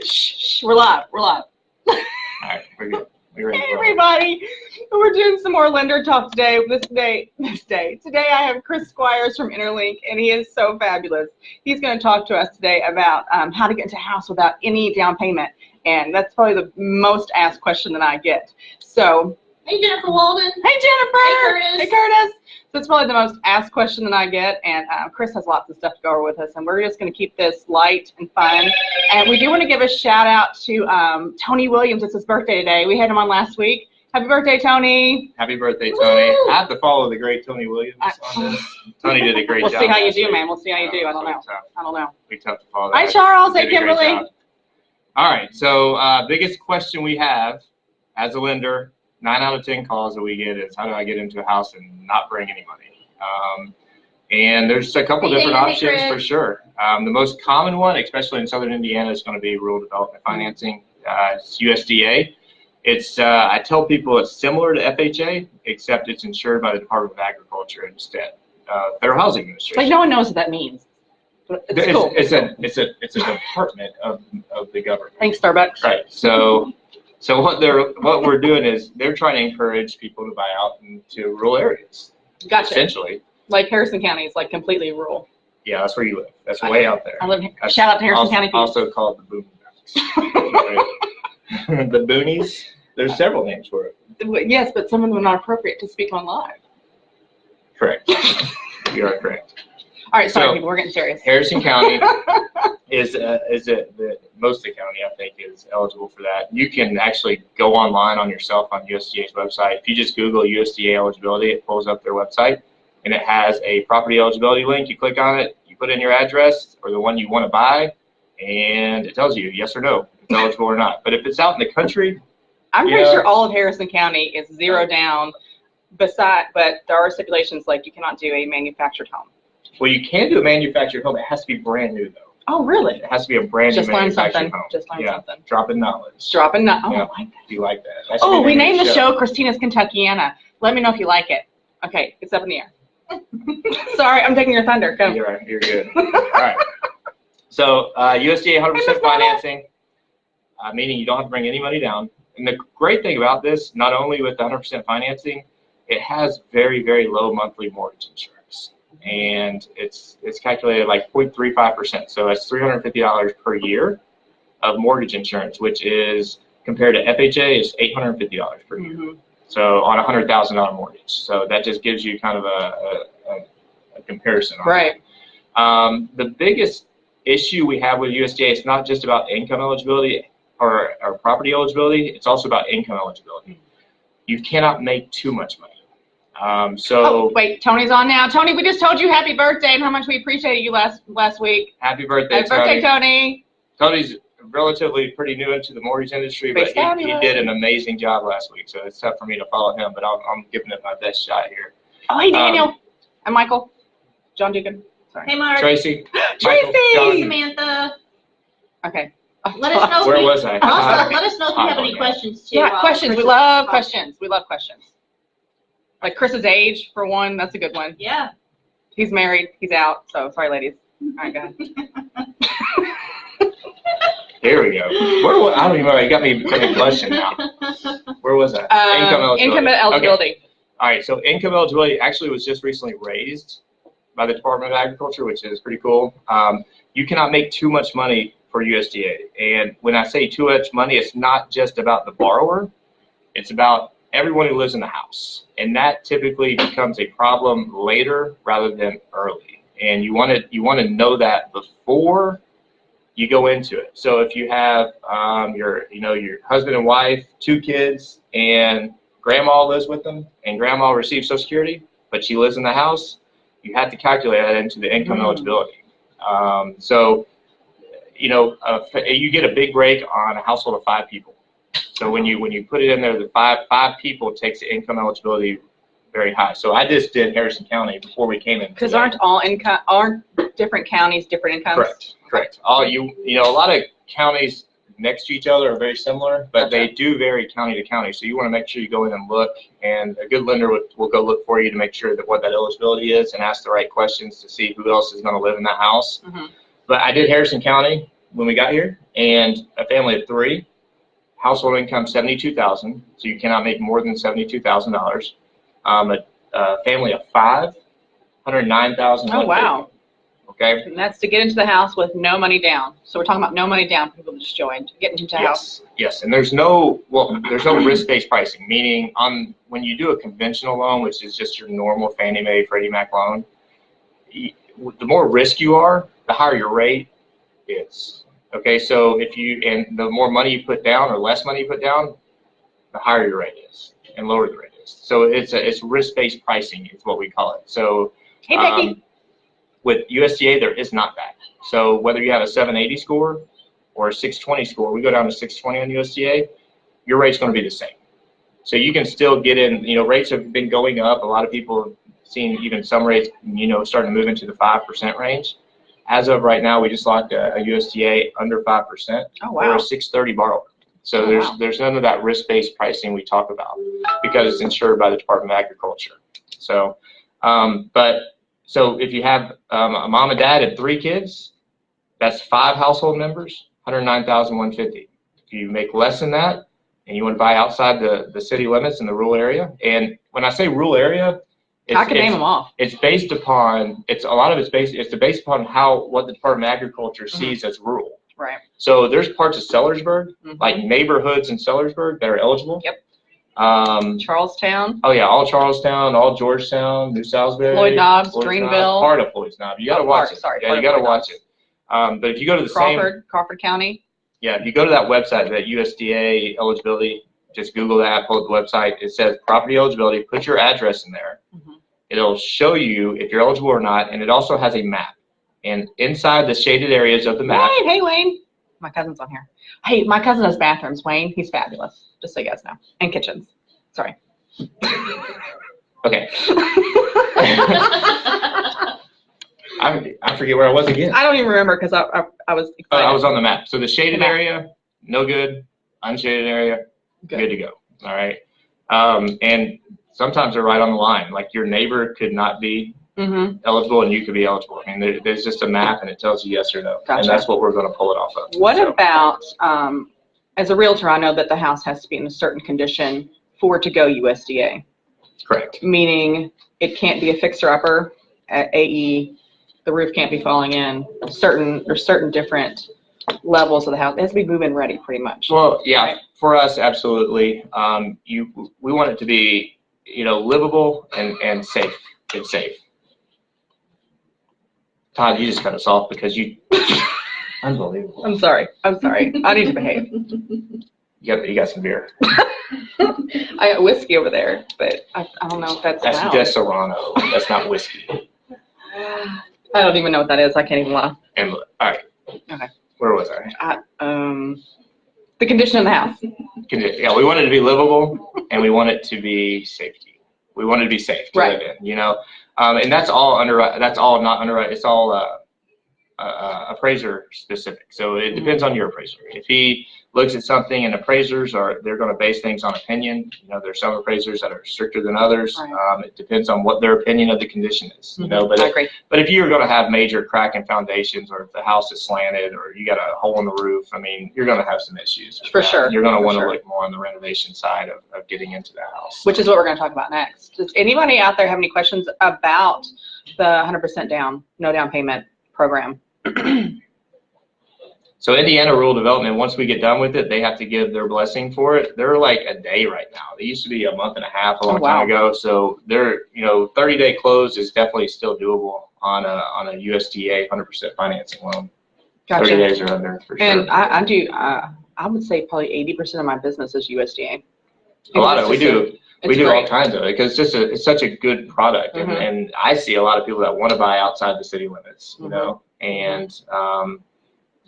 Shh, we're live. We're live. All right, we're good. Hey, everybody. We're doing some more lender talk today. Today I have Chris Squires from InterLinc, and he is so fabulous. He's going to talk to us today about how to get into a house without any down payment, and that's probably the most asked question that I get. So, hey, Jennifer Walden. Hey, Jennifer. Hey, Curtis. Hey, Curtis. So it's probably the most asked question that I get, and Chris has lots of stuff to go over with us, and we're just going to keep this light and fun. And we do want to give a shout out to Tony Williams. It's his birthday today. We had him on last week. Happy birthday, Tony. Happy birthday, Woo! Tony. I have to follow the great Tony Williams on this. Tony did a great job. We'll see how you do, man. We'll see how you do. I don't know. I don't know. Be tough to follow that. Hi, Charles. Hey, Kimberly. All right, so biggest question we have as a lender, 9 out of 10 calls that we get is, how do I get into a house and not bring any money? And there's a couple different options for sure. The most common one, especially in Southern Indiana, is going to be rural development financing. It's USDA. It's I tell people it's similar to FHA, except it's insured by the Department of Agriculture instead. Federal Housing Administration. Like, no one knows what that means. It's cool. It's a department of the government. Thanks, Starbucks. Right. So what we're doing is they're trying to encourage people to buy out into rural areas. Gotcha. Essentially. Like Harrison County is like completely rural. Yeah, that's where you live. That's way out there. I live. Shout out to Harrison County people. Also called the Boonies. The Boonies. There's several names for it. Yes, but some of them are not appropriate to speak on live. Correct. You are correct. All right, sorry, people. We're getting serious. Harrison County most of the county, I think, is eligible for that. You can actually go online on yourself on USDA's website. If you just Google USDA eligibility, it pulls up their website, and it has a property eligibility link. You click on it, you put in your address or the one you want to buy, and it tells you yes or no, if it's eligible or not. But if it's out in the country, I'm pretty sure all of Harrison County is zero down. But there are stipulations, like you cannot do a manufactured home. Well, you can do a manufactured home. It has to be brand new, though. Oh, really? It has to be a brand new manufactured home. Just learn something. Dropping knowledge. Dropping knowledge. Oh, yeah. I like that. You like that? Oh, we named the show Christina's Kentuckiana. Let me know if you like it. Okay, it's up in the air. Sorry, I'm taking your thunder. Go. You're good. All right. So USDA 100% financing, meaning you don't have to bring any money down. And the great thing about this, not only with the 100% financing, it has very, very low monthly mortgage insurance. And it's calculated like 0.35%. So that's $350 per year of mortgage insurance, which is, compared to FHA, is $850 per year. Mm-hmm. So on a $100,000 mortgage. So that just gives you kind of a comparison on right. That. The biggest issue we have with USDA is not just about income eligibility or property eligibility, it's also about income eligibility. You cannot make too much money. Oh, wait, Tony's on now. Tony, we just told you happy birthday and how much we appreciated you last week. Happy birthday, Happy birthday, Tony. Tony's relatively pretty new into the mortgage industry, but he did an amazing job last week, so it's tough for me to follow him, but I'm giving it my best shot here. Oh, hey, Daniel. And Michael. John Deacon. Sorry. Hey, Mark. Tracy. Tracy. Michael, Samantha. Okay. Let us know. Where was I? Also, let us know if you have any questions, too. Yeah, questions. We love questions. We love questions. Like Chris's age, for one. That's a good one. Yeah. He's married. He's out. So, sorry, ladies. All right, go ahead. Here we go. I don't even know. You got me blushing now. Where was I? Income eligibility. Income eligibility. Okay. All right. So income eligibility actually was just recently raised by the Department of Agriculture, which is pretty cool. You cannot make too much money for USDA. And when I say too much money, it's not just about the borrower. It's about everyone who lives in the house. And that typically becomes a problem later rather than early. And you want to know that before you go into it. So if you have your husband and wife, 2 kids, and grandma lives with them, and grandma receives Social Security, but she lives in the house, you have to calculate that into the income eligibility. You get a big break on a household of 5 people. So when you put it in there, the five people takes the income eligibility very high. So I just did Harrison County before we came in. Because aren't different counties different incomes? Correct. A lot of counties next to each other are very similar, but they do vary county to county. So you want to make sure you go in and look, and a good lender will go look for you to make sure that what that eligibility is and ask the right questions to see who else is going to live in that house. Mm-hmm. But I did Harrison County, when we got here, and a family of 3, household income 72,000, so you cannot make more than $72,000. A family of 5, 109,000. Oh, wow. Okay. And that's to get into the house with no money down. So we're talking about no money down for people that just joined, getting into the house. Yes, and there's no risk-based pricing, meaning when you do a conventional loan, which is just your normal Fannie Mae, Freddie Mac loan, the more risk you are, the higher your rate is. Okay, so and the more money you put down or less money you put down, the higher your rate is and lower the rate is. So it's risk-based pricing is what we call it. So Hey, Becky. with USDA, there is not that. So whether you have a 780 score or a 620 score, we go down to 620 on USDA, your rate's going to be the same. So you can still get in, rates have been going up. A lot of people have seen even some rates, starting to move into the 5% range. As of right now, we just locked a USDA under 5%. Oh, wow. Or a 630 borrower. So there's none of that risk-based pricing we talk about because it's insured by the Department of Agriculture. So, so if you have a mom and dad and 3 kids, that's 5 household members, 109,150. If you make less than that and you want to buy outside the city limits in the rural area, and when I say rural area, I can name them off. It's based upon it's based upon what the Department of Agriculture sees as rural. Right. So there's parts of Sellersburg, like neighborhoods in Sellersburg that are eligible. Yep. Charlestown. Oh yeah, all Charlestown, all Georgetown, New Salisbury, Floyd Knobs, Greenville. Part of Floyd Knobs. You got to watch it. Sorry. Yeah, you got to watch it. But if you go to the Crawford County. Yeah, if you go to that website, that USDA eligibility, just Google that, pull up the website. It says property eligibility. Put your address in there. It'll show you if you're eligible or not, and it also has a map. And inside the shaded areas of the map. Wayne, hey Wayne. My cousin's on here. Hey, my cousin has bathrooms. Wayne, he's fabulous. Just so you guys know, and kitchens. Sorry. Okay. I forget where I was again. I don't even remember because I was excited. I was on the map. So the shaded area, no good. Unshaded area, good to go. All right. And sometimes they're right on the line. Like your neighbor could not be eligible and you could be eligible. I mean, there's just a map and it tells you yes or no. Gotcha. And that's what we're going to pull it off of. What about, as a realtor, I know that the house has to be in a certain condition for it to go USDA. Correct. Meaning it can't be a fixer-upper at AE. The roof can't be falling in. There's certain different levels of the house. It has to be move-in ready, pretty much. Well, yeah, right? For us, absolutely. We want it to be, livable and safe. It's safe. Todd, you just cut us off because you. Unbelievable. I'm sorry. I need to behave. You got some beer. I got whiskey over there, but I don't know if that's allowed. That's Serrano. That's not whiskey. I don't even know what that is. I can't even lie. And all right. Okay. Where was I? The condition of the house. Yeah, we want it to be livable, and we want it to be safety. We want it to be safe to live in, and that's all underwrite. That's all not underwrite. It's all appraiser specific. So it depends on your appraiser. If he looks at something, and appraisers they're going to base things on opinion. There's some appraisers that are stricter than others. Right. It depends on what their opinion of the condition is. But if you're going to have major crack in foundations, or if the house is slanted, or you got a hole in the roof, I mean, you're going to have some issues. For sure. You're going to want to look more on the renovation side of getting into the house. Which is what we're going to talk about next. Does anybody out there have any questions about the 100% down, no down payment program? So Indiana Rural Development, once we get done with it, they have to give their blessing for it. They're like a day right now. They used to be a month and a half a long time ago. So they're 30-day close is definitely still doable on a USDA 100% financing loan. Gotcha. 30 days or under for sure. And I would say probably 80% of my business is USDA. A lot of we do all kinds of it because it's such a good product, and I see a lot of people that want to buy outside the city limits,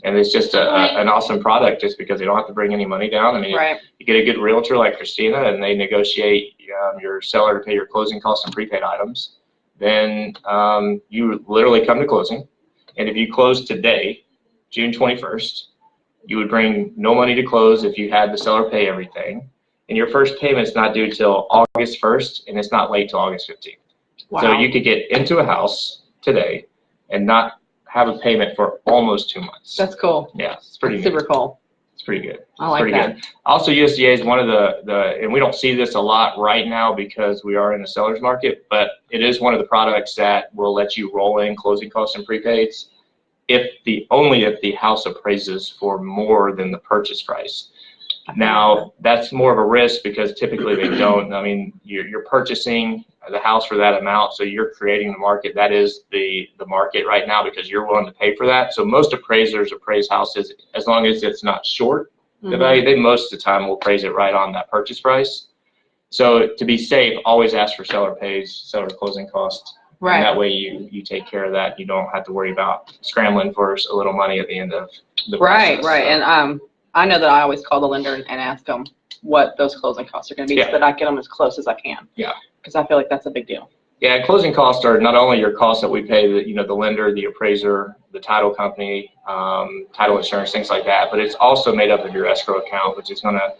and it's just an awesome product just because they don't have to bring any money down. I mean, you get a good realtor like Christina, and they negotiate your seller to pay your closing costs and prepaid items. Then you literally come to closing, and if you close today, June 21st, you would bring no money to close if you had the seller pay everything. And your first payment is not due till August 1st, and it's not late till August 15th. Wow. So you could get into a house today and not have a payment for almost 2 months. That's cool. Yeah, it's pretty That's super cool. It's pretty good. I like that. Good. Also, USDA is one of and we don't see this a lot right now because we are in the seller's market, but it is one of the products that will let you roll in closing costs and prepaids only if the house appraises for more than the purchase price. Now, that's more of a risk because typically they don't. I mean, you're purchasing the house for that amount, so you're creating the market. That is the market right now because you're willing to pay for that. So most appraisers appraise houses as long as it's not short the value. They most of the time will appraise it right on that purchase price. So to be safe, always ask for seller closing costs. Right. And that way you take care of that. You don't have to worry about scrambling for a little money at the end of the process. Right. And I know that I always call the lender and ask them what those closing costs are going to be so that I get them as close as I can. Yeah. Because I feel like that's a big deal. Yeah, closing costs are not only your costs that we pay, the lender, the appraiser, the title company, title insurance, things like that, but it's also made up of your escrow account, which is going to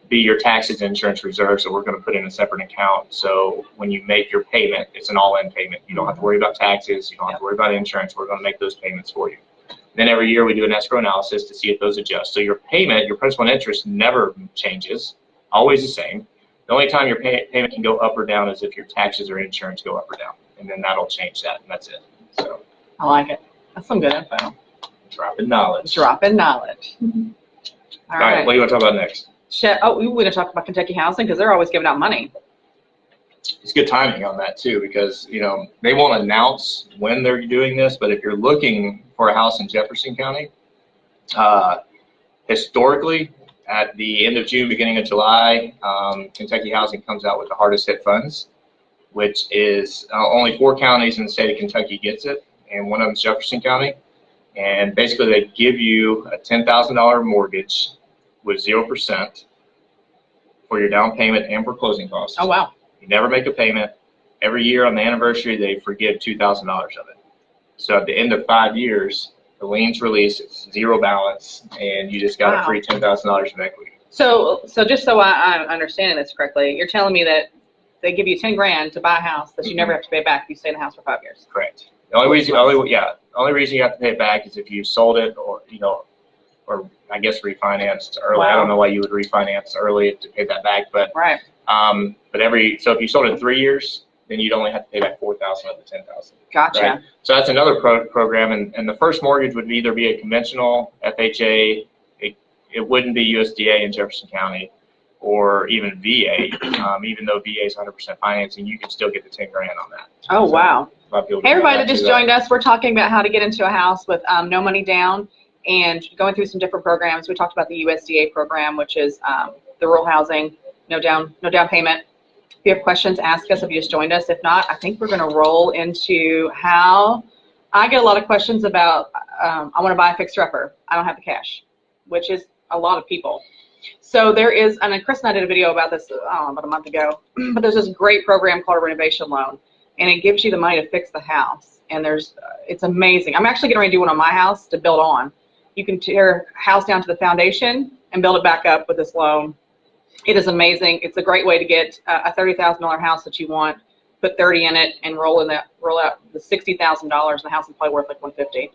be your taxes and insurance reserve, so we're going to put in a separate account. So when you make your payment, it's an all-in payment. You don't have to worry about taxes. You don't have to worry about insurance. We're going to make those payments for you. Then every year we do an escrow analysis to see if those adjust. So your payment, your principal and interest never changes, always the same. The only time your payment can go up or down is if your taxes or insurance go up or down, and then that'll change that, and that's it. So I like it. That's some good info. Dropping knowledge. Dropping knowledge. All right, what do you want to talk about next? We were going to talk about Kentucky Housing because they're always giving out money. It's good timing on that too, because they won't announce when they're doing this, but if you're looking for a house in Jefferson County, historically at the end of June, beginning of July, Kentucky Housing comes out with the hardest hit funds, which is only 4 counties in the state of Kentucky gets it, and one of them is Jefferson County. And basically they give you a $10,000 mortgage with 0% for your down payment and for closing costs. Oh, wow. You never make a payment. Every year on the anniversary, they forgive $2,000 of it. So at the end of 5 years, the lien's released, it's 0 balance, and you just got a free $10,000 of equity. So just so I'm understanding this correctly, you're telling me that they give you 10 grand to buy a house that you never have to pay back if you stay in the house for 5 years. Correct. The only reason you have to pay it back is if you sold it or I guess refinanced early. Wow. I don't know why you would refinance early to pay that back, but right. So if you sold it in 3 years, then you'd only have to pay back $4,000 of the $10,000. Gotcha. Right? So that's another program, and the first mortgage would either be a conventional FHA. It wouldn't be USDA in Jefferson County, or even VA. Even though VA is 100% financing, you can still get the 10 grand on that. Oh, so, wow. Hey, everybody that just joined us, we're talking about how to get into a house with no money down and going through some different programs. We talked about the USDA program, which is the rural housing, no down payment. If you have questions, ask us if you just joined us. If not, I think we're going to roll into how I get a lot of questions about I want to buy a fixer-upper. I don't have the cash, which is a lot of people. So there is, and Chris and I did a video about this about a month ago, but there's this great program called a renovation loan, and it gives you the money to fix the house. And it's amazing. I'm actually getting ready to do one on my house to build on. You can tear a house down to the foundation and build it back up with this loan. It is amazing. It's a great way to get a $30,000 house that you want, put 30 in it, and roll out the $60,000, and the house is probably worth like $150,000.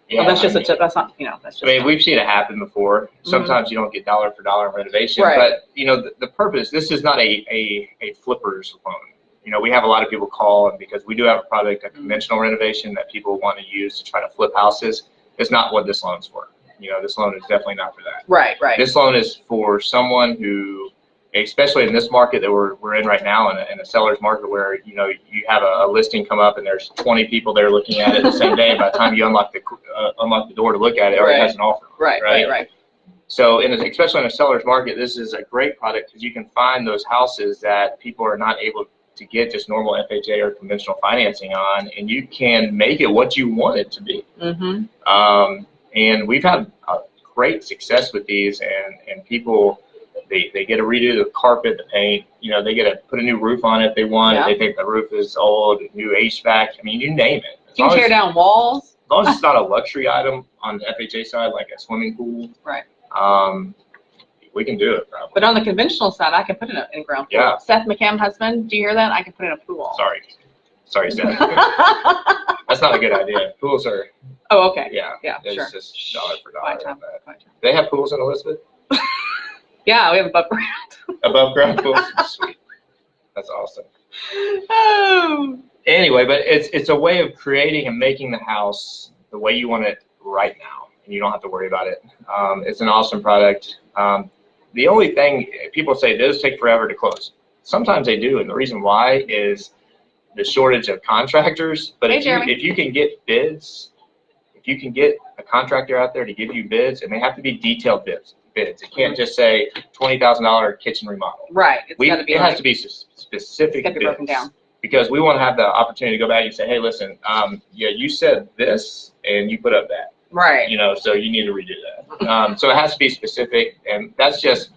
Yeah, well, that's just a tip. That's not, that's just. I mean, we've seen it happen before. Sometimes you don't get dollar for dollar renovation, but the purpose. This is not a flipper's loan. We have a lot of people call, and because we do have a product, a conventional renovation that people want to use to try to flip houses. It's not what this loan's for. This loan is definitely not for that. Right. This loan is for someone who, especially in this market that we're in right now, in a seller's market where, you have a listing come up and there's 20 people there looking at it the same day. By the time you unlock the door to look at it, it already has an offer. Right. So especially in a seller's market, this is a great product because you can find those houses that people are not able to get just normal FHA or conventional financing on, and you can make it what you want it to be. And we've had great success with these, and people, they get to redo the carpet, the paint, they get to put a new roof on it if they want. Yeah. They think the roof is old, new HVAC. I mean, you name it. You can tear down walls. As long as it's not a luxury item on the FHA side, like a swimming pool. Right. We can do it, probably. But on the conventional side, I can put in a ground pool. Yeah. Seth McCam husband, do you hear that? I can put in a pool. Sorry, Seth. That's That's not a good idea. Pools are, Oh, okay. yeah, it's Sure. just dollar for dollar. Quiet time. on that. Quiet time. They have pools in Elizabeth? Yeah, we have a above ground. Above ground pools? Sweet. That's awesome. Oh. Anyway, but it's a way of creating and making the house the way you want it right now, and you don't have to worry about it. It's an awesome product. The only thing, people say those take forever to close. Sometimes they do, and the reason why is the shortage of contractors. But Hey, if you can get bids, if you can get a contractor out there to give you bids, and they have to be detailed bids. It can't just say $20,000 kitchen remodel. Right. It has to be specific. It's got to be broken down. Because we want to have the opportunity to go back and say, hey, listen, yeah, you said this and you put up that. Right. So you need to redo that. So it has to be specific, and that's just,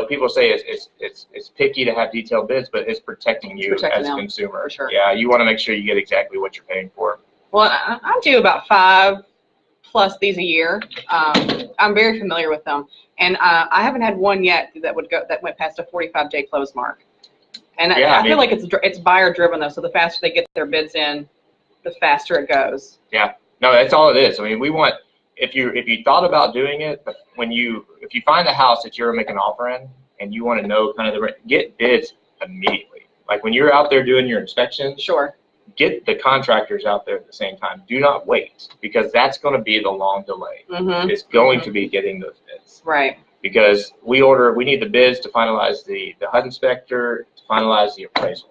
people say it's picky to have detailed bids, but it's protecting you as a consumer. For sure. Yeah, you want to make sure you get exactly what you're paying for. Well, I do about 5+ these a year. I'm very familiar with them, and I haven't had one yet that went past a 45-day close mark. And yeah, I feel like it's buyer driven though, so the faster they get their bids in, the faster it goes. Yeah. No, that's all it is. I mean, we want, if you thought about doing it, if you find a house that you're making an offer in and you want to know kind of get bids immediately. Like when you're out there doing your inspection, sure, get the contractors out there at the same time. Do not wait, because that's going to be the long delay. It's going to be getting those bids. Right. Because we need the bids to finalize the HUD inspector, to finalize the appraisal.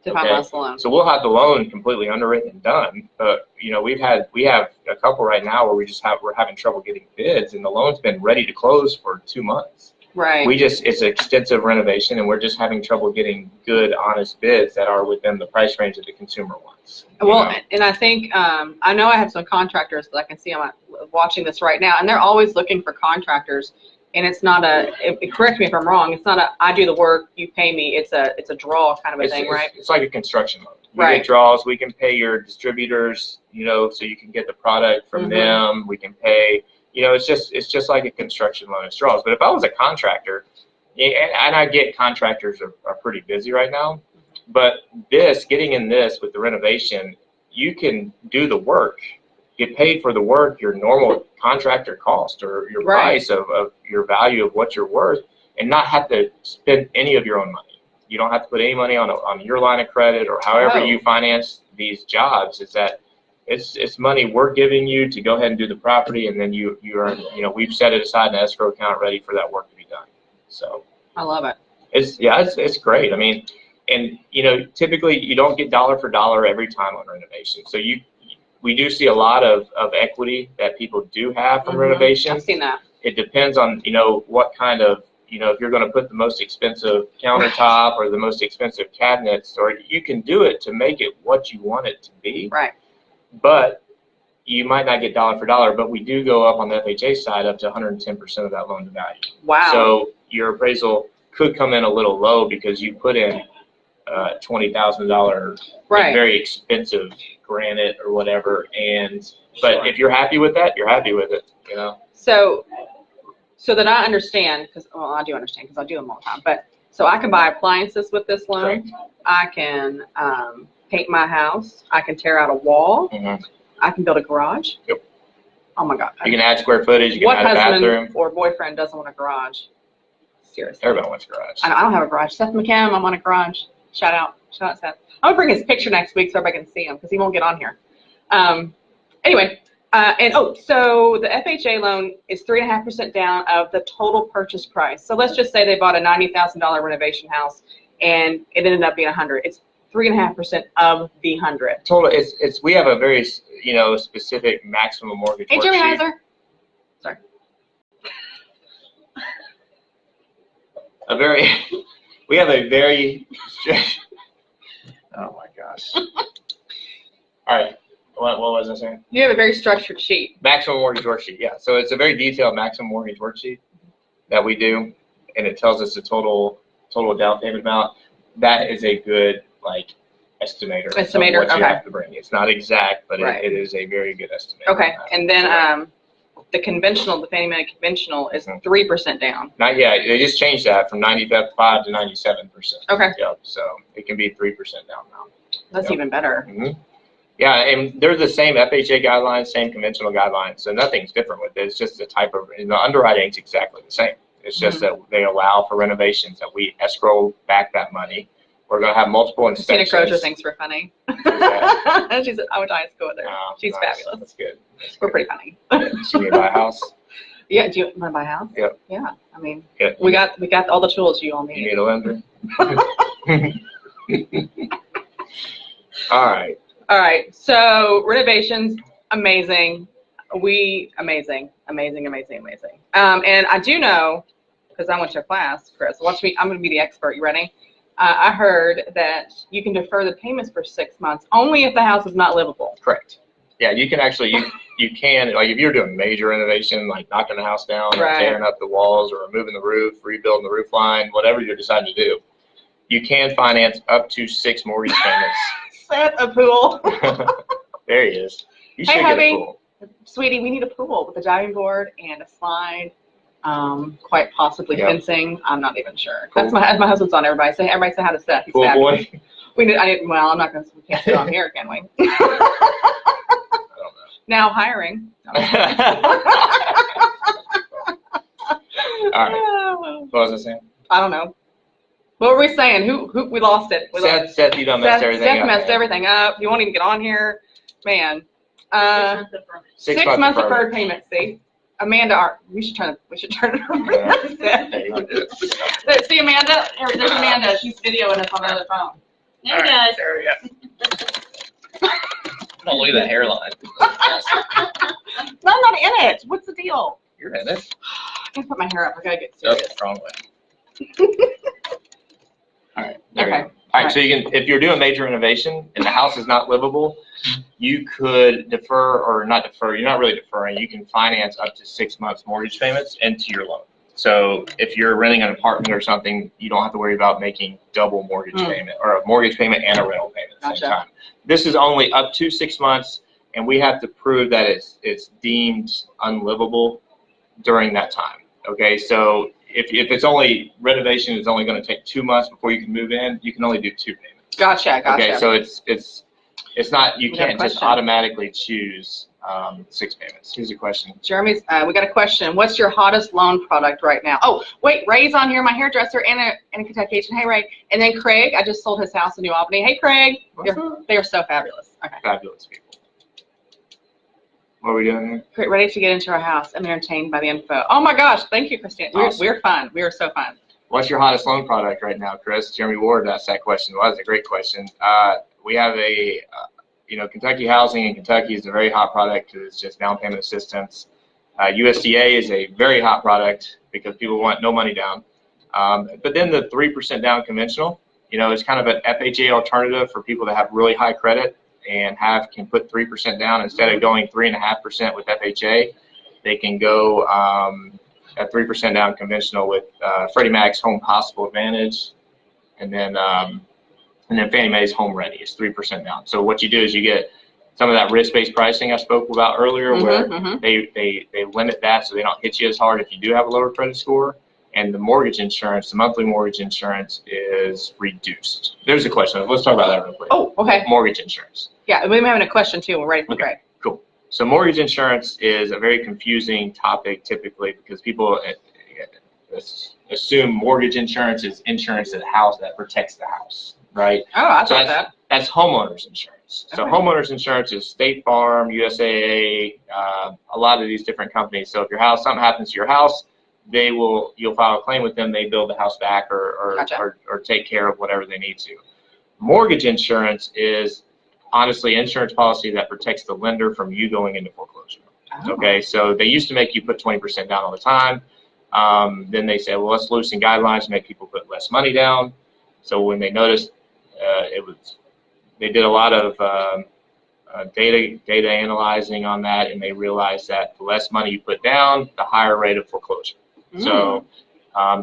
To finalize the loan. So we'll have the loan completely underwritten and done, but we have a couple right now where we're having trouble getting bids, and the loan's been ready to close for 2 months. Right. It's an extensive renovation, and we're just having trouble getting good, honest bids that are within the price range that the consumer wants. Well, and I think I know I have some contractors that I can see I'm watching this right now, and they're always looking for contractors. And it's not correct me if I'm wrong, it's not I do the work, you pay me. It's a draw kind of a thing, right? It's like a construction loan. We get draws. We can pay your distributors, so you can get the product from them. We can pay, it's just like a construction loan. It's draws. But if I was a contractor, and I get contractors are pretty busy right now, but getting in this with the renovation, you can do the work. Get paid for the work, your normal contractor cost, or your price of your value of what you're worth, and not have to spend any of your own money. You don't have to put any money on your line of credit, or however you finance these jobs. Is that it's money we're giving you to go ahead and do the property, and then you earn. We've set it aside in an escrow account ready for that work to be done. So I love it. It's great. I mean, and typically you don't get dollar for dollar every time on renovation. So we do see a lot of equity that people do have from renovation. I've seen that. It depends on, what kind of, if you're going to put the most expensive countertop or the most expensive cabinets, or you can do it to make it what you want it to be. Right. But you might not get dollar for dollar, but we do go up on the FHA side up to 110% of that loan to value. Wow. So your appraisal could come in a little low because you put in $20,000 very expensive granite or whatever, but if you're happy with that, you're happy with it, So that I understand, because I do understand because I do them all the time. But so I can buy appliances with this loan. Correct. I can paint my house. I can tear out a wall. I can build a garage. Yep. Oh my God. You can add square footage. You can add a bathroom. What husband or boyfriend doesn't want a garage? Seriously. Everybody wants a garage. I don't have a garage. Seth McCam, I want a garage. Shout out Seth. I'm gonna bring his picture next week so everybody can see him because he won't get on here. Anyway, so the FHA loan is 3.5% down of the total purchase price. So let's just say they bought a $90,000 renovation house and it ended up being $100,000. It's 3.5% of the $100,000. Total. We have a very specific maximum mortgage. Hey, Jerry Heiser. Sorry. We have a very strict. Oh my gosh. All right. What was I saying? You have a very structured sheet. Maximum mortgage worksheet. Yeah. So it's a very detailed maximum mortgage worksheet that we do, and it tells us the total down payment amount. That is a good estimator. Of what you have to bring. It's not exact, but it is a very good estimator. Okay. And then the conventional, the Fannie Mae conventional is 3% down. Not yet. They just changed that from 95 to 97%. Okay. Yep. So it can be 3% down now. That's even better. Yeah, and they're the same FHA guidelines, same conventional guidelines, so nothing's different with it. It's just the type of, the underwriting's exactly the same. It's just that they allow for renovations, that we escrow back that money. We're going to have multiple inspections. Christina Crozier thinks we're funny. She's, I went to high school with her. Oh, She's nice. fabulous. That's good. We're pretty funny. Should we buy a house? Yeah, do you want to buy a house? Yep. Yeah, I mean, Yep. we got all the tools you all You need. need a lender? All right. All right, so renovations, amazing. Amazing. And I do know, because I went to a class, Chris, watch me, I'm going to be the expert. You ready? I heard that you can defer the payments for 6 months only if the house is not livable. Correct. Yeah, you can actually, you can, like if you're doing major renovation, like knocking the house down, or Right. tearing up the walls, or removing the roof, rebuilding the roof line, whatever you're deciding to do, you can finance up to 6 mortgage payments. Set a pool. There he is. You should Hey, get hubby. a pool. Sweetie, we need a pool with a diving board and a slide, quite possibly Yep. fencing. I'm not even sure. Cool. That's my husband's on. Everybody say hi to Seth. He's Pool fabulous. boy. Well, I'm not going to. We can't sit on here, can we? Now hiring. All right. What was I saying? I don't know. What were we saying? Who we lost it. Seth, you done messed everything up. Seth messed man. everything up. You won't even get on here, man. 6 months deferment. 6 months deferred payment. See, Amanda, we should turn it over. Yeah. Hey, you wanna do it? See Amanda? There's Amanda. She's videoing us on the other phone. Hey, All right, guys. there we go. Don't look at that hairline. No, I'm not in it. What's the deal? You're in it. I gotta put my hair up. I gotta get Up serious. the wrong way. All right. There Okay. we go. All right. So you can, if you're doing major renovation and the house is not livable, you could defer, or not defer. You're not really deferring. You can finance up to 6 months mortgage payments into your loan. So if you're renting an apartment or something, you don't have to worry about making double mortgage payment, or a mortgage payment and a rental payment at the same Gotcha. time. This is only up to 6 months, and we have to prove that it's deemed unlivable during that time. Okay, so if it's only, renovation is only going to take 2 months before you can move in, you can only do 2 payments. Gotcha. Okay, so it's not, you We got a can't just question. automatically choose 6 payments. Here's a question. Jeremy's, we got a question. What's your hottest loan product right now? Oh, wait, Ray's on here, my hairdresser and a Kentucky agent. Hey, Ray. And then Craig, I just sold his house in New Albany. Hey, Craig. They're so fabulous. Okay. Fabulous people. What are we doing here? Great, ready to get into our house. I'm entertained by the info. Oh my gosh, thank you, Christina. Awesome. We're fun. We are so fun. What's your hottest loan product right now, Chris? Jeremy Ward asked that question. Well, that's a great question. We have a, Kentucky housing in Kentucky is a very hot product because it's just down payment assistance. USDA is a very hot product because people want no money down. But then the 3% down conventional, is kind of an FHA alternative for people that have really high credit and can put 3% down instead of going 3.5% with FHA. They can go at 3% down conventional with Freddie Mac's Home Possible Advantage, and then Fannie Mae's Home Ready is 3% down. So what you do is you get some of that risk-based pricing I spoke about earlier, where they limit that so they don't hit you as hard if you do have a lower credit score. And the mortgage insurance, the monthly mortgage insurance is reduced. There's a question. Let's talk about that real quick. Oh, okay. Mortgage insurance. Yeah, we're having a question too. We're ready for Craig. Cool. So mortgage insurance is a very confusing topic typically because people assume mortgage insurance is insurance to the house that protects the house, right? Oh, I So thought that. that's homeowners insurance. So Okay. homeowners insurance is State Farm, USAA, a lot of these different companies. So if something happens to your house, you'll file a claim with them. They build the house back or take care of whatever they need to. Mortgage insurance is honestly insurance policy that protects the lender from you going into foreclosure. Oh. Okay, so they used to make you put 20% down all the time. Then they said, well, let's loosen guidelines to make people put less money down. So when they noticed they did a lot of data analyzing on that, and they realized that the less money you put down, the higher rate of foreclosure. So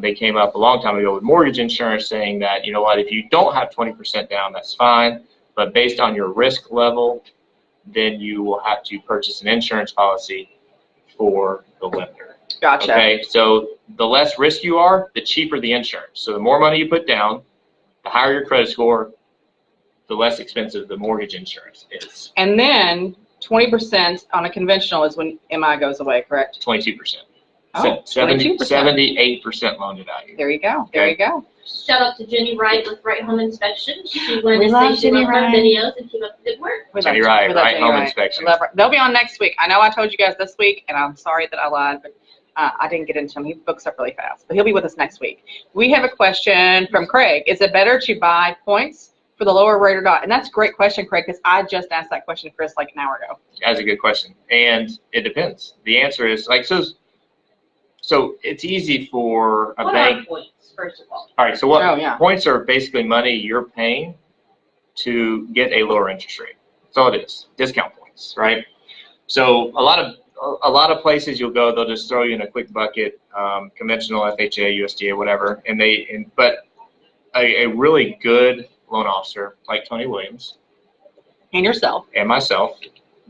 they came up a long time ago with mortgage insurance saying that, you know what, if you don't have 20% down, that's fine. But based on your risk level, then you will have to purchase an insurance policy for the lender. Gotcha. Okay, so the less risk you are, the cheaper the insurance. So the more money you put down, the higher your credit score, the less expensive the mortgage insurance is. And then 20% on a conventional is when MI goes away, correct? 22%. Oh, 70, 22%. 78% loan to value. There you go. There you go. Shout out to Jenny Wright with Right Home Inspection. She We wanted to love say she Jenny loved our Wright. videos and keep up the good work. Jenny Wright, Right Home Inspection. They'll be on next week. I know I told you guys this week, and I'm sorry that I lied, but I didn't get into him. He books up really fast, but he'll be with us next week. We have a question from Craig. Is it better to buy points for the lower rate or not? And that's a great question, Craig, because I just asked that question to Chris like an hour ago. That's a good question. And it depends. The answer is, like, so it's easy for a What bank. are points, first of all? All right, so what points are basically money you're paying to get a lower interest rate. That's all it is, discount points, right? So a lot of places you'll go, they'll just throw you in a quick bucket, conventional, FHA, USDA, whatever, but a really good loan officer like Tony Williams And yourself. and myself,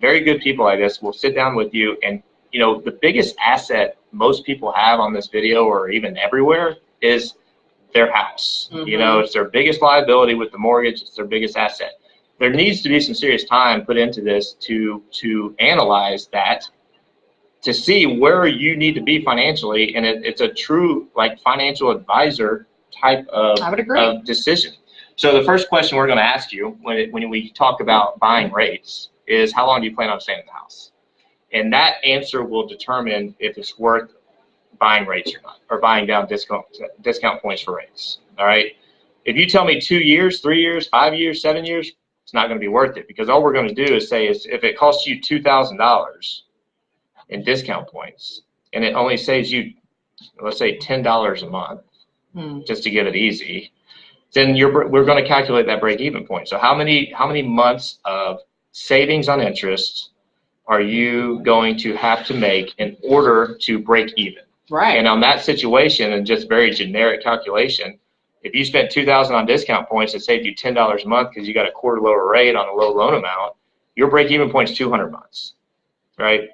very good people like this, will sit down with you, and the biggest asset most people have on this video or even everywhere is their house. Mm-hmm. It's their biggest liability with the mortgage. It's their biggest asset. There needs to be some serious time put into this to analyze that, to see where you need to be financially, and it's a true financial advisor type of decision. So the first question we're going to ask you when we talk about buying rates is, how long do you plan on staying in the house? And that answer will determine if it's worth buying rates or not, or buying down discount points for rates. All right. If you tell me 2 years, 3 years, 5 years, 7 years, it's not going to be worth it, because all we're going to do is say if it costs you $2,000 in discount points and it only saves you, let's say, $10 a month, just to get it easy, then we're going to calculate that break-even point. So how many months of savings on interest are you going to have to make in order to break even? Right. And on that situation, and just very generic calculation, if you spent $2,000 on discount points, it saved you $10 a month because you got a quarter lower rate on a low loan amount, your break-even point is 200 months, right?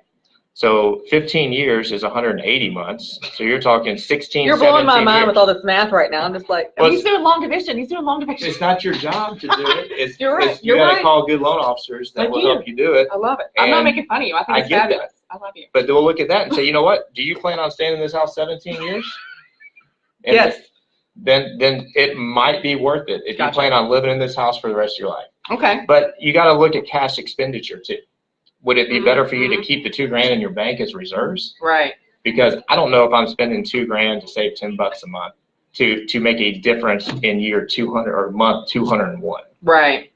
So 15 years is 180 months. So you're talking 16, You're blowing my mind years. with all this math right now. I'm just like, Well, he's doing long division. He's doing long division. It's not your job to do it. You're right. You got to call good loan officers that will help you do it. I love it. I'm not making fun of you. I think it's fabulous. I love you. But we'll look at that and say, you know what? Do you plan on staying in this house 17 years? And yes. Then it might be worth it if you plan on living in this house for the rest of your life. Okay. But you got to look at cash expenditure too. Would it be better for you to keep the $2,000 in your bank as reserves? Right. Because I don't know if I'm spending $2,000 to save $10 a month to make a difference in year 200 or month 201. Right.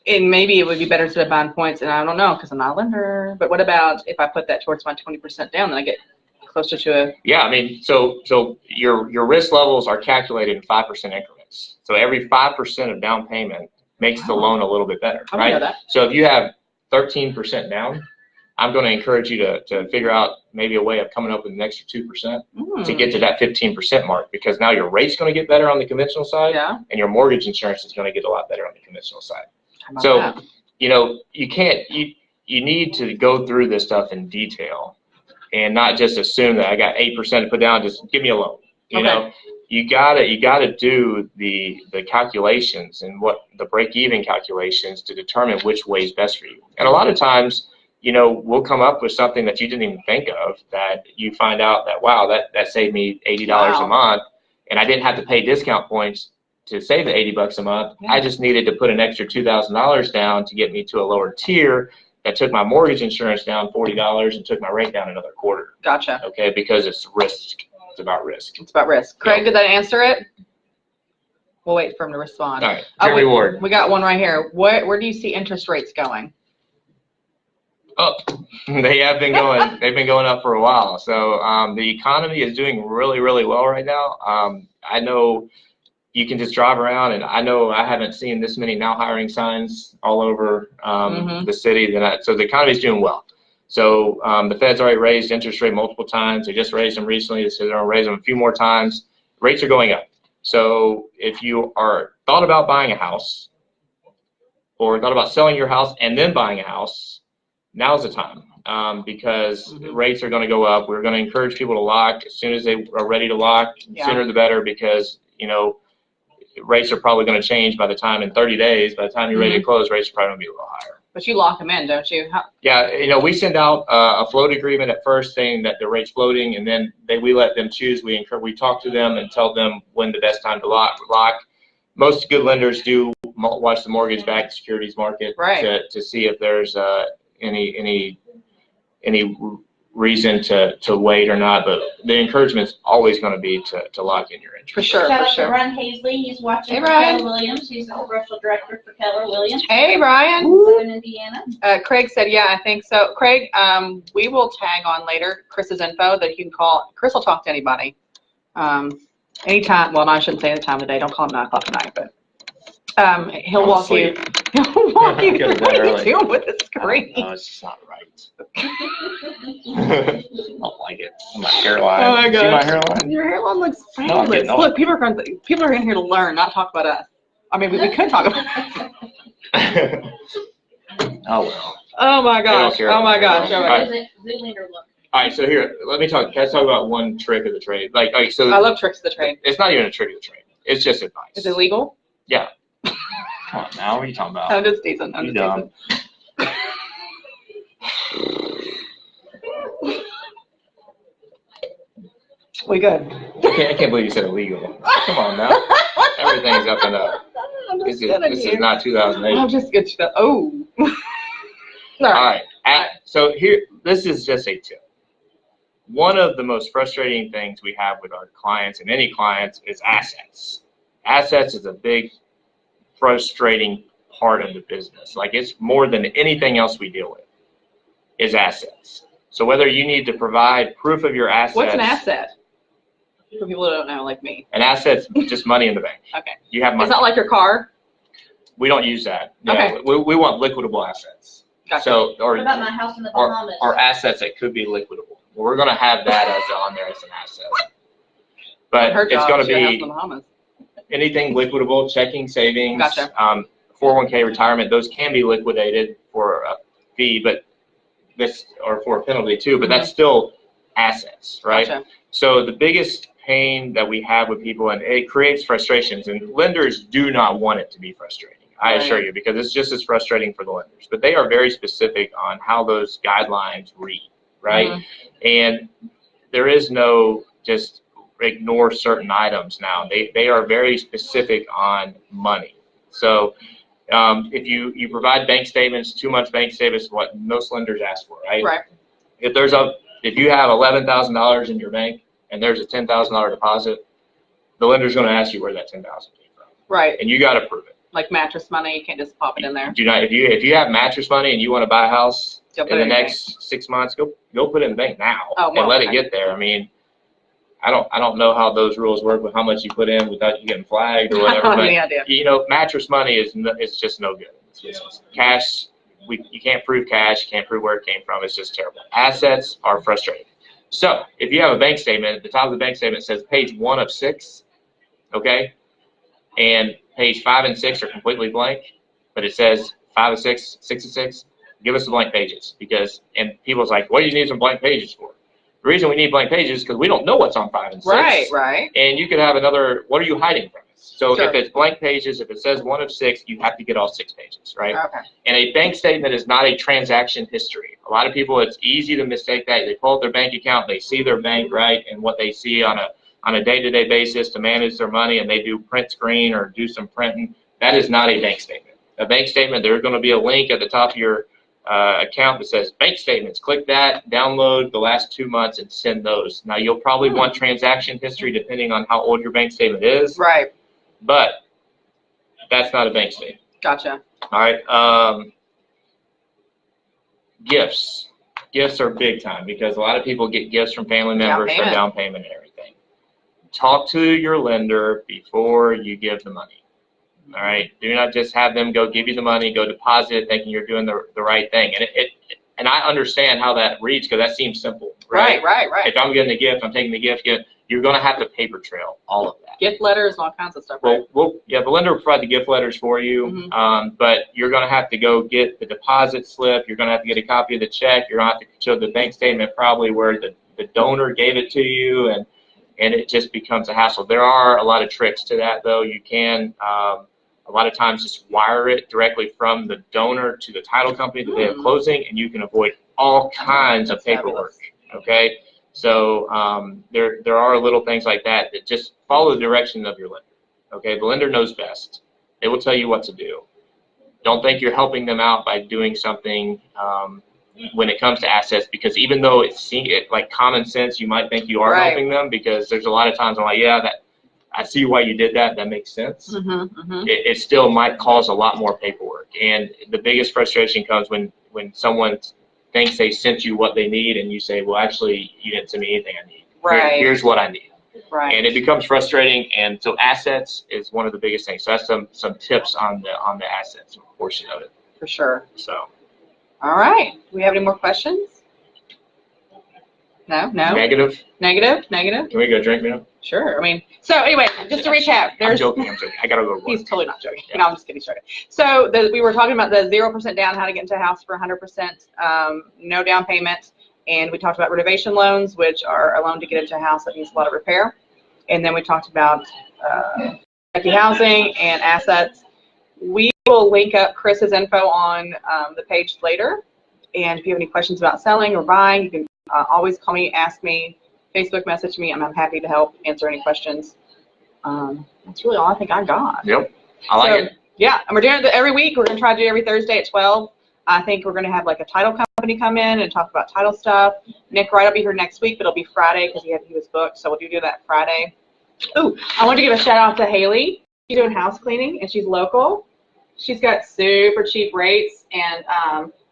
And maybe it would be better to buying points, and I don't know because I'm not a lender. But what about if I put that towards my 20% down, then I get closer to a... Yeah, I mean, so your risk levels are calculated in 5% increments. So every 5% of down payment makes the loan a little bit better, right? I know that. So if you have 13% down, I'm going to encourage you to figure out maybe a way of coming up with an extra 2% to get to that 15% mark, because now your rate's going to get better on the conventional side, and your mortgage insurance is going to get a lot better on the conventional side. So, you need to go through this stuff in detail and not just assume that I got 8% to put down, just give me a loan. You know, you gotta do the calculations and what the break-even calculations to determine which way is best for you. And a lot of times, we'll come up with something that you didn't even think of, that you find out that, wow, that saved me $80 a month, and I didn't have to pay discount points to save the $80 a month. I just needed to put an extra $2,000 down to get me to a lower tier that took my mortgage insurance down $40 and took my rate down another quarter. Gotcha. Okay, because it's risk. It's about risk. It's about risk. Craig, did that answer it? We'll wait for him to respond. All right, Jeremy Ward. We got one right here. Where do you see interest rates going? Up. They have been going. They've been going up for a while. So the economy is doing really, really well right now. I know you can just drive around, and I know I haven't seen this many now hiring signs all over the city. So the economy is doing well. So the Fed's already raised interest rate multiple times. They just raised them recently. They said they're going to raise them a few more times. Rates are going up. So if you are thought about buying a house, or thought about selling your house and then buying a house, now's the time, because rates are going to go up. We're going to encourage people to lock as soon as they are ready to lock. Sooner the better, because rates are probably going to change by the time in 30 days. By the time you're ready to close, rates are probably going to be a little higher. But you lock them in, don't you? Yeah, we send out a float agreement at first saying that the rate's floating, and then we let them choose. We talk to them and tell them when the best time to lock. Most good lenders do watch the mortgage-backed securities market to see if there's any reason to wait or not, but the encouragement's always going to be to lock in your interest. For sure, Shout for out sure. to Ron Hazley. He's watching Hey, for Brian. Keller Williams. He's the commercial director for Keller Williams. Hey, Brian. Live in Indiana. Craig said, yeah, I think so. Craig, we will tag on later Chris's info that you can call. Chris will talk to anybody. Anytime. Well, no, I shouldn't say the time of day. Don't call him 9 o'clock at night, but he'll walk you. He'll walk you. Go to bed What are you early. doing with the screen? No, it's just not right. I don't like it. My hairline. Oh my See gosh. my hairline? Your hairline looks No, I'm fabulous. getting old. Look, people are in here to learn, not talk about us. I mean, we could talk about Oh well. Oh my gosh. care. Oh my gosh. Oh my Alright. gosh. Zoolander look. All right, so here, let's talk about one trick of the trade. So I love tricks of the trade. it's not even a trick of the trade. It's just advice. Is it legal? Yeah. Come on now. What are you talking about? I'm just teasing. I'm You just dumb. teasing. We good. I can't believe you said illegal. Come on now. Everything's up and up. I'm This just kidding is you. not 2008. I'll just get you the, oh. All All right. right. So here, this is just a tip. One of the most frustrating things we have with our clients and any clients is assets. Assets is a big frustrating part of the business. Like, it's more than anything else we deal with is assets. So whether you need to provide proof of your assets. What's an asset? For people who don't know, like me. An asset's just money in the bank. Okay. You have money. It's not like your car? We don't use that. No, Okay. we want liquidable assets. Gotcha. So, What about my house in the Bahamas? or assets that could be liquidable. Well, we're going to have that as on there as an asset. But Her it's job, going to she has in be the Bahamas. anything liquidable, checking, savings, Gotcha. 401k retirement. Those can be liquidated for a fee, but or for a penalty too. But that's still assets, right? Gotcha. So the biggest pain that we have with people, and it creates frustrations, and lenders do not want it to be frustrating. I Right. assure you, because it's just as frustrating for the lenders. But they are very specific on how those guidelines read, right? And there is no just ignore certain items now. They are very specific on money. So if you provide bank statements, 2 months bank statements is what most lenders ask for, right? Right. If you have $11,000 in your bank and there's a $10,000 deposit, the lender's going to ask you where that $10,000 came from, Right. and you got to prove it. Like mattress money, you can't just pop it in there. Do not if you have mattress money and you want to buy a house Go put in it the in next 6 months, go put it in the bank now Oh, well, and let it okay. get there. I mean, I don't know how those rules work with how much you put in without you getting flagged or I whatever. don't have But any idea. mattress money is just no good in this business. Cash, you can't prove cash, you can't prove where it came from. It's just terrible. Assets are frustrating. So if you have a bank statement, at the top of the bank statement says page 1 of 6, okay, and page 5 and 6 are completely blank, but it says 5 of 6, 6 of 6. Give us the blank pages, and people's like, what do you need some blank pages for? The reason we need blank pages is because we don't know what's on 5 and 6. Right, right. And you could have another, what are you hiding from us? So Sure. if it's blank pages, if it says 1 of 6, you have to get all 6 pages, right? Okay. And a bank statement is not a transaction history. A lot of people, it's easy to mistake that. They pull up their bank account, they see their bank, right, and what they see on a day-to-day basis to manage their money, and they do print screen or do some printing. That is not a bank statement. A bank statement, there's going to be a link at the top of your account that says bank statements. Click that, download the last 2 months, and send those. Now, you'll probably want transaction history depending on how old your bank statement is, Right. but that's not a bank statement. Gotcha. All right. Gifts. Gifts are big time because a lot of people get gifts from family members for down payment and everything. Talk to your lender before you give the money. All right. Do not just have them go give you the money, go deposit it, thinking you're doing the right thing. And I understand how that reads because that seems simple, right? Right. If I'm getting a gift, I'm taking the gift. You're going to have to paper trail all of that. Gift letters and all kinds of stuff, right? Well, the lender will provide the gift letters for you, but you're going to have to go get the deposit slip. You're going to have to get a copy of the check. You're going to have to show the bank statement probably where the donor gave it to you, and it just becomes a hassle. There are a lot of tricks to that, though. You can a lot of times just wire it directly from the donor to the title company the day of closing, and you can avoid all kinds of paperwork. Okay, so there are little things like that that just follow the direction of your lender. Okay, the lender knows best. They will tell you what to do. Don't think you're helping them out by doing something when it comes to assets, because even though it's like common sense, you might think you are helping them, because there's a lot of times I'm like, yeah, that I see why you did that. That makes sense. It still might cause a lot more paperwork, and the biggest frustration comes when someone thinks they sent you what they need, and you say, well, actually, you didn't send me anything I need. Here's what I need. And it becomes frustrating, and so assets is one of the biggest things. So that's some tips on the assets portion of it. For sure. So. All right. Do we have any more questions? No. Negative. Negative. Can we go drink now? Sure. I mean, so anyway, just to recap, I'm joking. I gotta go to work. He's totally not joking. Yeah. No, I'm just kidding. Sorry. So we were talking about the 0% down, how to get into a house for 100%, no down payment, and we talked about renovation loans, which are a loan to get into a house that needs a lot of repair, and then we talked about empty housing and assets. We will link up Chris's info on the page later, and if you have any questions about selling or buying, you can always call me, ask me, Facebook message me. I'm happy to help answer any questions. That's really all I think I got. Yep. I like it. Yeah, and we're doing it every week. We're going to try to do it every Thursday at 12. I think we're going to have like a title company come in and talk about title stuff. Nick Wright will be here next week, but it'll be Friday because he was booked, so we'll do that Friday. Ooh, I want to give a shout out to Haley. She's doing house cleaning, and she's local. She's got super cheap rates, and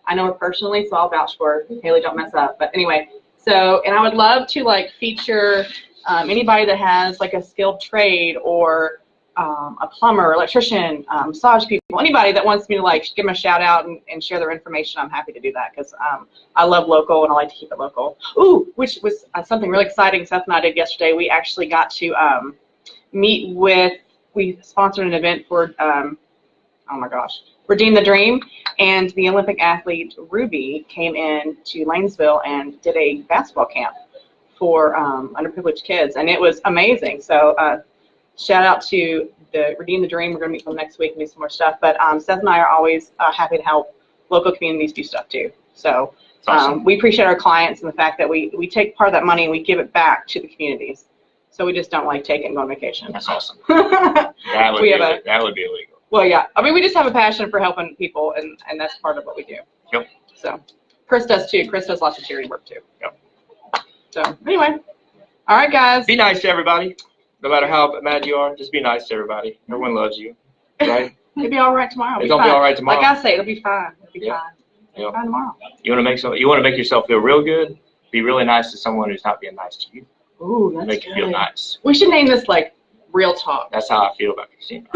I know her personally, so I'll vouch for her. Haley, don't mess up. But anyway, so, and I would love to like feature anybody that has like a skilled trade, or a plumber, electrician, massage people, anybody that wants me to like give them a shout out and share their information. I'm happy to do that because I love local and I like to keep it local. Ooh, which was something really exciting Seth and I did yesterday. We actually got to meet with, we sponsored an event for, oh my gosh, Redeem the Dream, and the Olympic athlete Ruby came in to Lanesville and did a basketball camp for underprivileged kids, and it was amazing. So shout out to the Redeem the Dream. We're going to meet them next week and do some more stuff. But Seth and I are always happy to help local communities do stuff too. So awesome. We appreciate our clients and the fact that we take part of that money and we give it back to the communities. So we just don't like take it and go on vacation. That's awesome. That would be illegal. Well, yeah. I mean, we just have a passion for helping people, and that's part of what we do. Yep. So Chris does too. Chris does lots of charity work too. Yep. So anyway, all right, guys. Be nice to everybody. No matter how mad you are, just be nice to everybody. Everyone loves you, right? It'll be all right tomorrow. It's gonna be all right tomorrow. Like I say, it'll be fine. It'll be fine. It'll be fine tomorrow. You want to make yourself feel real good. Be really nice to someone who's not being nice to you. Ooh, that's Make you feel nice. We should name this like Real Talk. That's how I feel about Christina.